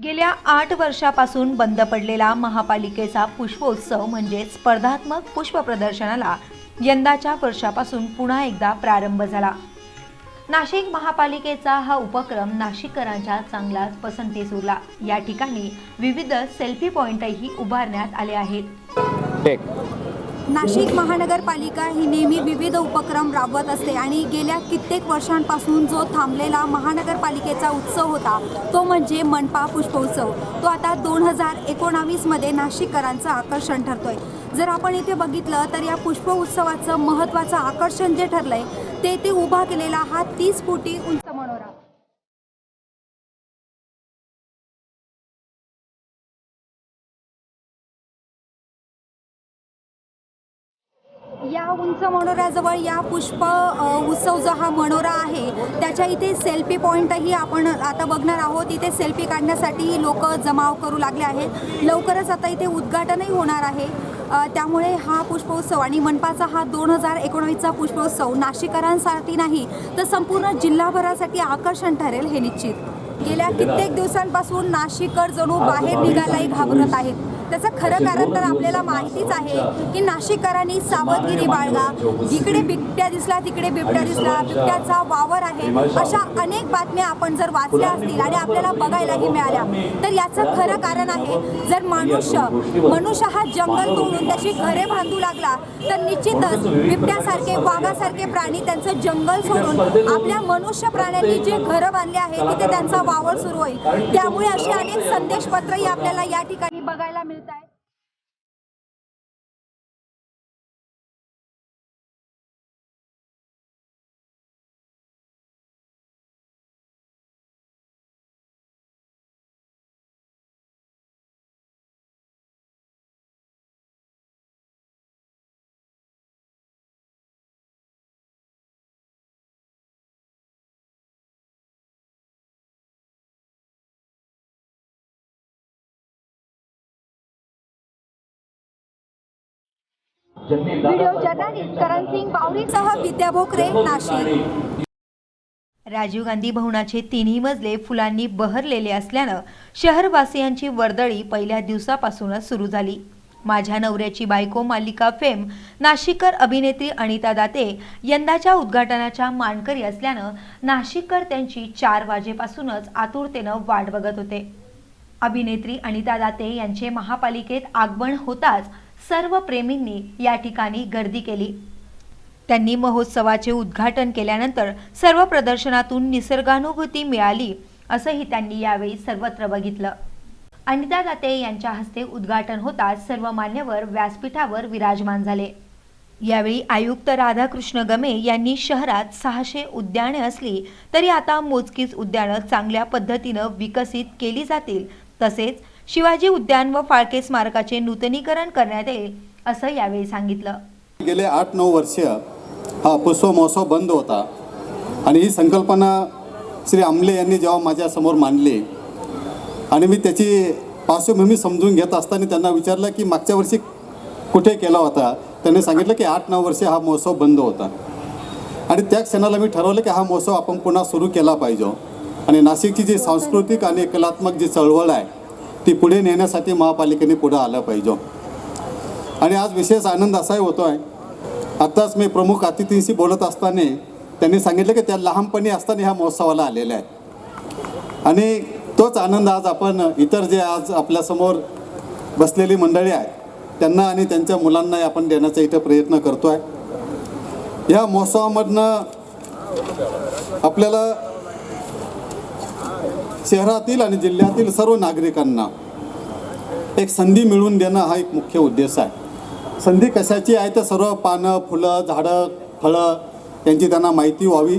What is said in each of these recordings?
गेल्या 8 वर्षापासून बंद पडलेला महापालिकेचा पुष्पोत्सव म्हणजे स्पर्धात्मक पुष्प प्रदर्शनाला यंदाच्या वर्षापासून पुन्हा एकदा प्रारंभ झाला। नाशिक महापालिकेचा हा उपक्रम नाशिककरांच्या चांगलाच पसंतीस उरला। या ठिकाणी विविध सेल्फी पॉइंटही उभारण्यात आले आहेत। नाशिक महानगरपालिका ही नेहमी विविध उपक्रम राबवत असते आणि गेल्या कित्येक वर्षांपासून जो थांबलेला महानगरपालिकेचा उत्सव होता तो म्हणजे मनपा पुष्पोत्सव, तो आता 2019 मध्ये नाशिककरांचं आकर्षण ठरतोय। जर आपण इथे बघितलं तर या पुष्पोत्सवाचं महत्त्वाचं आकर्षण जे ठरलंय ते उभा केलेला हा 30 फुटी उंच मनोरा। या उंच मनोऱ्याजवळ या पुष्प उत्सव जो हा मनोरा आहे त्याच्या इथे सेल्फी पॉइंटही आपण आता बघणार आहोत। इथे सेल्फी काढण्यासाठी लोक जमाव करू लागले आहेत। लवकरच आता इथे उद्घाटनही होणार आहे। त्यामुळे हा पुष्पोत्सव आणि मनपाचा हा 2019चा पुष्पोत्सव नाशिककरांसाठी नाही तर संपूर्ण जिल्हाभरासाठी आकर्षण ठरेल हे निश्चित। गेल्या कित्येक दिवसांपासून नाशिककर जणू बाहेर निघायलाही घाबरत आहेत। त्याचं खरं कारण तर आपल्याला माहितीच आहे की नाशिककरांनी सावधगिरी बाळगा, जिकडे बिबट्या दिसला तिकडे बिबट्या दिसला, बिबट्याचा वावर आहे, अशा अनेक बातम्या आपण जर वाचल्या असतील आणि आपल्याला बघायलाही मिळाल्या तर याचं खरं कारण आहे जर मनुष्य हा जंगल तोडून त्याची घरे बांधू लागला तर निश्चितच बिबट्यासारखे वाघासारखे प्राणी त्यांचं जंगल सोडून आपल्या मनुष्य प्राण्यांनी जे घरं बांधले आहेत तिथे त्यांचा वावर सुरू होईल। त्यामुळे अशी अनेक संदेशपत्रही आपल्याला या ठिकाणी बघायला मिळत आहेत। व्हिडिओ जर्नलिस्ट करण सिंग बावरीसह विद्या भोकरे, नाशिक। राजीव गांधी भवनाचे तिन्ही मजले फुलांनी बहरलेले असल्यानं शहरवासियांची वर्दळी पहिल्या दिवसापासूनच सुरू झाली। माझ्या नवऱ्याची बायको मालिका फेम नाशिककर अभिनेत्री अनिता दाते यंदाच्या उद्घाटनाच्या मानकरी असल्यानं नाशिककर त्यांची 4 वाजेपासूनच आतुरतेनं वाट बघत होते। अभिनेत्री अनिता दाते यांचे महापालिकेत आगमन होताच सर्व प्रेमींनी या ठिकाणी गर्दी केली। त्यांनी महोत्सवाचे उद्घाटन केल्यानंतर सर्व प्रदर्शनातून निसर्गानुभूती मिळाली असंही त्यांनी यावेळी सर्वत्र बघितलं। अनिता दाते यांच्या हस्ते उद्घाटन होताच सर्व मान्यवर व्यासपीठावर विराजमान झाले। यावेळी आयुक्त राधाकृष्ण गमे यांनी शहरात 600 उद्याने असली तरी आता मोजकीच उद्यानं चांगल्या पद्धतीनं विकसित केली जातील, तसेच शिवाजी उद्यान व फाळके स्मारकाचे नूतनीकरण करण्यात येईल असं यावेळी सांगितलं। गेले 8-9 वर्ष हा पुष्प महोत्सव बंद होता आणि ही संकल्पना श्री आमले यांनी जेव्हा माझ्यासमोर मांडली आणि मी त्याची पार्श्वभूमी समजून घेत असताना त्यांना विचारलं की मागच्या वर्षी कुठे केला होता। त्यांनी सांगितलं की 8-9 वर्ष हा महोत्सव बंद होता आणि त्या क्षणाला मी ठरवलं की हा महोत्सव आपण पुन्हा सुरू केला पाहिजे आणि नाशिकची जी सांस्कृतिक आणि कलात्मक जी चळवळ आहे ती पुढे नेण्यासाठी महापालिकेने पुढे आलं पाहिजे। आणि आज विशेष आनंद असाही होतो आहे, आत्ताच मी प्रमुख अतिथींशी बोलत असताना त्यांनी सांगितलं की त्या लहानपणी असताना ह्या महोत्सवाला आलेल्या आहेत आणि तोच आनंद आज आपण इतर जे आज आपल्यासमोर बसलेली मंडळी आहेत त्यांना आणि त्यांच्या मुलांना आपण देण्याचा इथं प्रयत्न करतो आहे। ह्या महोत्सवामधनं आपल्याला शहरातील आणि जिल्ह्यातील सर्व नागरिकांना एक संधी मिळवून देणं हा एक मुख्य उद्देश आहे। संधी कशाची आहे तर सर्व पानं, फुलं, झाडं, फळं यांची त्यांना माहिती व्हावी,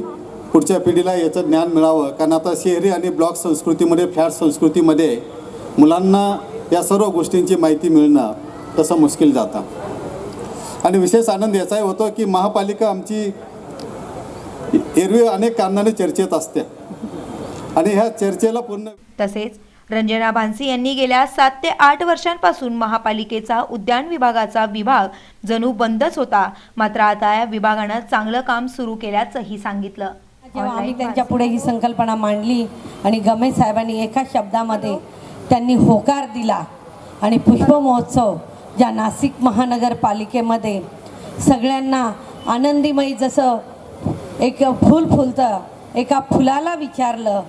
पुढच्या पिढीला याचं ज्ञान मिळावं। कारण आता शहरी आणि ब्लॉक संस्कृतीमध्ये, फ्लॅट संस्कृतीमध्ये मुलांना या सर्व गोष्टींची माहिती मिळणं तसं मुश्किल जातं। आणि विशेष आनंद याचाही होतो की महापालिका आमची एरवी अनेक कारणाने चर्चेत असते आणि ह्या चर्चेला पूर्ण तसेच रंजना भानसी यांनी गेल्या 7 ते 8 वर्षांपासून महापालिकेचा उद्यान विभागाचा विभाग जणू बंदच होता, मात्र आता या विभागानं चांगलं काम सुरू केल्याचंही सांगितलं। जेव्हा आम्ही त्यांच्या पुढे ही संकल्पना मांडली आणि गमे साहेबांनी एका शब्दामध्ये त्यांनी होकार दिला आणि पुष्प महोत्सव ज्या नाशिक महानगरपालिकेमध्ये सगळ्यांना आनंदीमयी, जसं एक फूल फुलतं, एका फुलाला विचारलं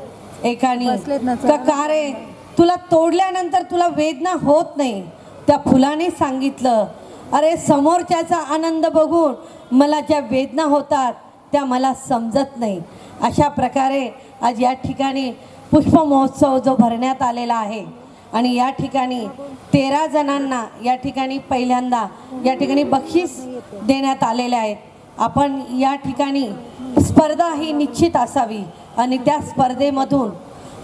एकाने का रे तुला तोडल्यानंतर तुला वेदना होत नाही, त्या फुलाने सांगितलं अरे समोरच्याचा आनंद बघून मला ज्या वेदना होतात त्या मला समजत नाही. अशा प्रकारे आज या ठिकाणी पुष्प महोत्सव जो भरण्यात आलेला आहे आणि या ठिकाणी 13 जणांना या ठिकाणी पहिल्यांदा या ठिकाणी बक्षीस देण्यात आलेले आहेत. आपण या ठिकाणी स्पर्धा ही निश्चित असावी आणि त्या स्पर्धेमधून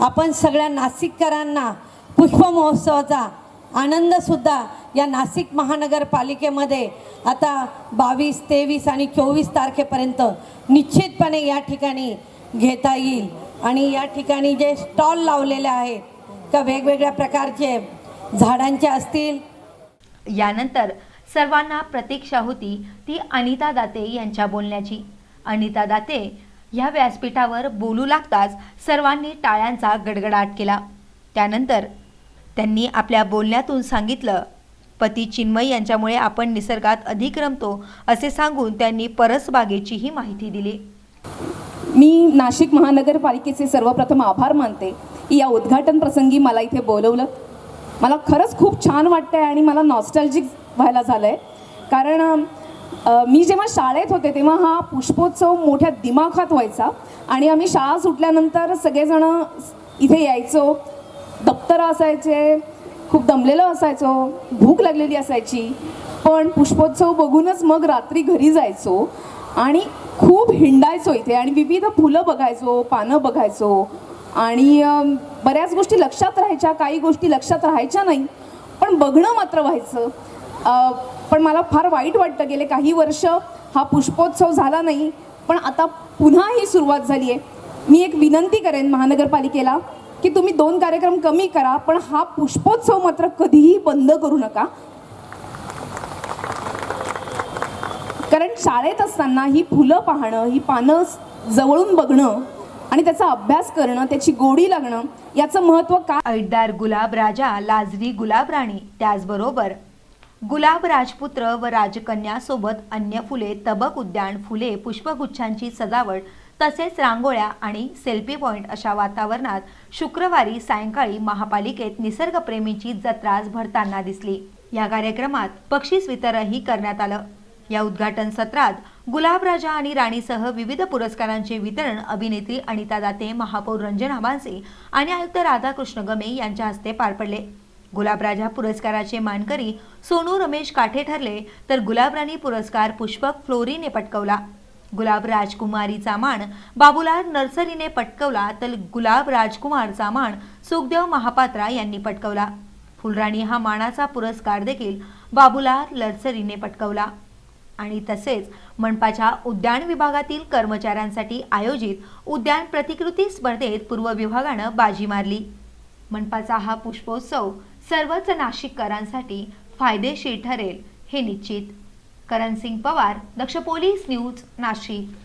आपण सगळ्या नाशिककरांना पुष्प महोत्सवाचा आनंदसुद्धा या नाशिक महानगरपालिकेमध्ये आता 22, 23 आणि 24 तारखेपर्यंत निश्चितपणे या ठिकाणी घेता येईल. आणि या ठिकाणी जे स्टॉल लावलेले आहेत का वेगवेगळ्या प्रकारचे झाडांचे असतील. यानंतर सर्वांना प्रतीक्षा होती ती अनिता दाते यांच्या बोलण्याची. अनिता दाते ह्या व्यासपीठावर बोलू लागताच सर्वांनी टाळ्यांचा गडगडाट केला. त्यानंतर त्यांनी आपल्या बोलण्यातून सांगितलं, पती चिन्मय यांच्यामुळे आपण निसर्गात अधिक रमतो असे सांगून त्यांनी परसबागेचीही माहिती दिली. मी नाशिक महानगरपालिकेचे सर्वप्रथम आभार मानते की या उद्घाटन प्रसंगी मला इथे बोलवलं. मला खरंच खूप छान वाटतं आहे आणि मला नॉस्टॅल्जिक व्हायला झालं आहे. कारण मी जेव्हा शाळेत होते तेव्हा हा पुष्पोत्सव मोठ्या दिमाखात व्हायचा आणि आम्ही शाळा सुटल्यानंतर सगळेजणं इथे यायचो. दप्तरं असायचे, खूप दमलेलं असायचो, भूक लागलेली असायची, पण पुष्पोत्सव बघूनच मग रात्री घरी जायचो आणि खूप हिंडायचो इथे आणि विविध फुलं बघायचो, पानं बघायचो आणि बऱ्याच गोष्टी लक्षात राहायच्या, काही गोष्टी लक्षात राहायच्या नाही, पण बघणं मात्र व्हायचं. पण मला फार वाईट वाटतं, गेले काही वर्ष हा पुष्पोत्सव झाला नाही, पण आता पुन्हा ही सुरुवात झाली आहे. मी एक विनंती करेन महानगरपालिकेला की तुम्ही 2 कार्यक्रम कमी करा, पण हा पुष्पोत्सव मात्र कधीही बंद करू नका. कारण शाळेत असताना ही फुलं पाहणं, ही पानं जवळून बघणं आणि त्याचा अभ्यास करणं, त्याची गोडी लागणं, याचं महत्त्व काय. ऐटदार गुलाब राजा, लाजरी गुलाब राणी, त्याचबरोबर गुलाब राजपुत्र व राजकन्या सोबत अन्य फुले, तबक उद्यान, फुले, पुष्पगुच्छांची सजावट तसेच रांगोळ्या आणि सेल्फी पॉइंट अशा वातावरणात शुक्रवारी सायंकाळी महापालिकेत निसर्गप्रेमींची जत्राच भरताना दिसली. या कार्यक्रमात बक्षीस वितरणही करण्यात आलं. या उद्घाटन सत्रात गुलाब राजा आणि राणीसह विविध पुरस्कारांचे वितरण अभिनेत्री अनिता दाते, महापौर रंजना भानसी आणि आयुक्त राधाकृष्ण गमे यांच्या हस्ते पार पडले. गुलाब राजा पुरस्काराचे मानकरी सोनू रमेश काठे ठरले, तर गुलाब राणी पुरस्कार पुष्पक फ्लोरीने पटकवला. गुलाब राजकुमारीचा मान बाबूलाल नर्सरीने पटकवला, तर गुलाब राजकुमारचा मान सुखदेव महापात्रा यांनी पटकवला. फुलराणी हा मानाचा पुरस्कार देखील बाबूलाल नर्सरीने पटकवला. आणि तसेच मनपाच्या उद्यान विभागातील कर्मचाऱ्यांसाठी आयोजित उद्यान प्रतिकृती स्पर्धेत पूर्व विभागानं बाजी मारली. मनपाचा हा पुष्पोत्सव सर्वच नाशिककरांसाठी फायदेशीर ठरेल हे निश्चित. करण सिंग पवार, दक्ष पोलीस न्यूज, नाशिक.